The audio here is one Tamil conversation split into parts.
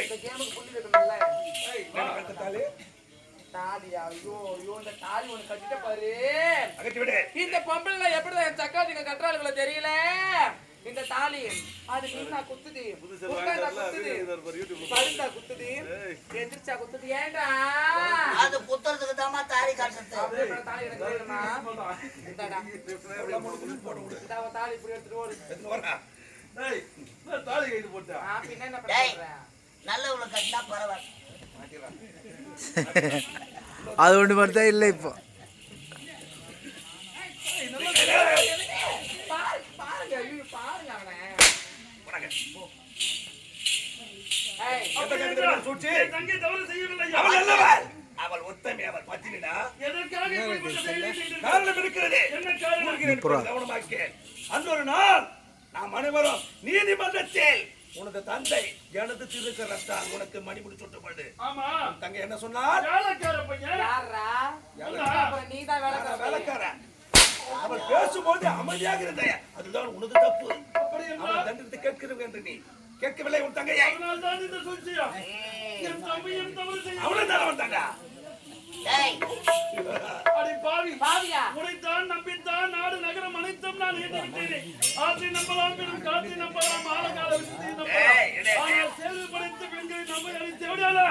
இந்த கேமுக்கு புள்ளி வைக்கணும்ல. தாலி தாலியா? ஐயோ ஐயோ, இந்த தாலி ஒண்ணு கட்டிட்ட பாரு. அகற்றி விடு. இந்த பொம்பளை எப்படிதான் என் சக்காத்திங்க கட்டுறாளுங்களோ தெரியல. இந்த தாலி அது மீனா குத்துது, உட்கார்ந்தா குத்துது, படுத்தா குத்துது, எந்திரிச்சா குத்துது. ஏண்டா அது குத்துறதுக்கு தாமா தாலி கட்டுறது. தாலி எனக்கு வேணுமா? இந்தாடா இந்த தாலி இப்படி எடுத்துட்டு ஓடு. தாலி கைது போட்டா பின்ன என்ன பண்ற? நல்லவளை கட்டினா பரவாயில்ல. அது ஒண்ணு மட்டும் இல்லை இப்போ. பாருங்க அவனை. அவள் உத்தமி, அவள் பத்தினா அந்த ஒரு நாள் நாம் அனைவரும் நீதிமன்றத்தில் உனது தந்தை எனது திருக்கரத்தால் உனக்கு மணிமுடி சுட்டப்படு. தங்க என்ன சொன்னார்? வேலைக்கார. அவள் பேசும்போது அமைதியாக இருந்த அதுதான் உனது தப்பு. அவள் தண்டத்தை கேட்கிறது என்று நீ கேட்கவில்லை. உன் தங்கையை அவள்தான் வந்தாங்க. உனைத்தான் நம்பித்தான் நாடு நகரம் அனைத்தும் நான் ஏற்றுவிட்டேன். ஆற்றை நம்பலாம், பெரும் காற்றை நம்பலாம், ஆழகால விஷயத்தை நம்பலாம். ஆனால் சேவை படைத்த பெண்களை நம்ப அழைத்து விடாதா?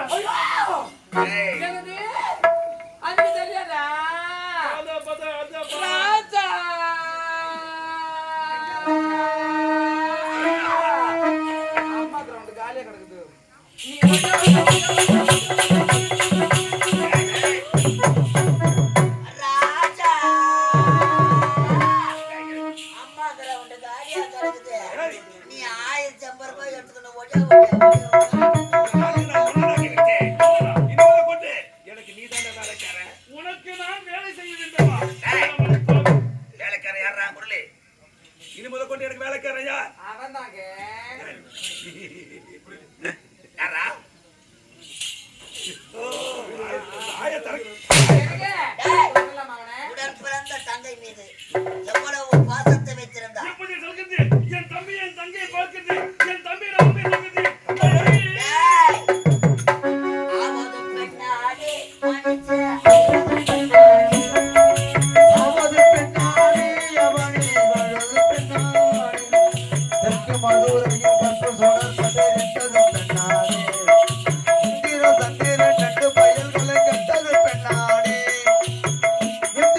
அது தெரியாதா? ராஜா அம்மா கிரவுண்ட் காலியா கிடக்குது. ராஜா அம்மா கிரவுண்ட் காலியா கிடக்குது. நீ 1050 ரூபாய் எடுத்துக்கணும். எனக்கு நீ தானே வேலைக்காரன். உனக்கு நான் வேலை செய்ய வேண்டுமா? வேலைக்காரன் யாரா முரளி? இனி முதல் கொண்டு எனக்கு வேலைக்காரன் யார்? அவன் தாங்க.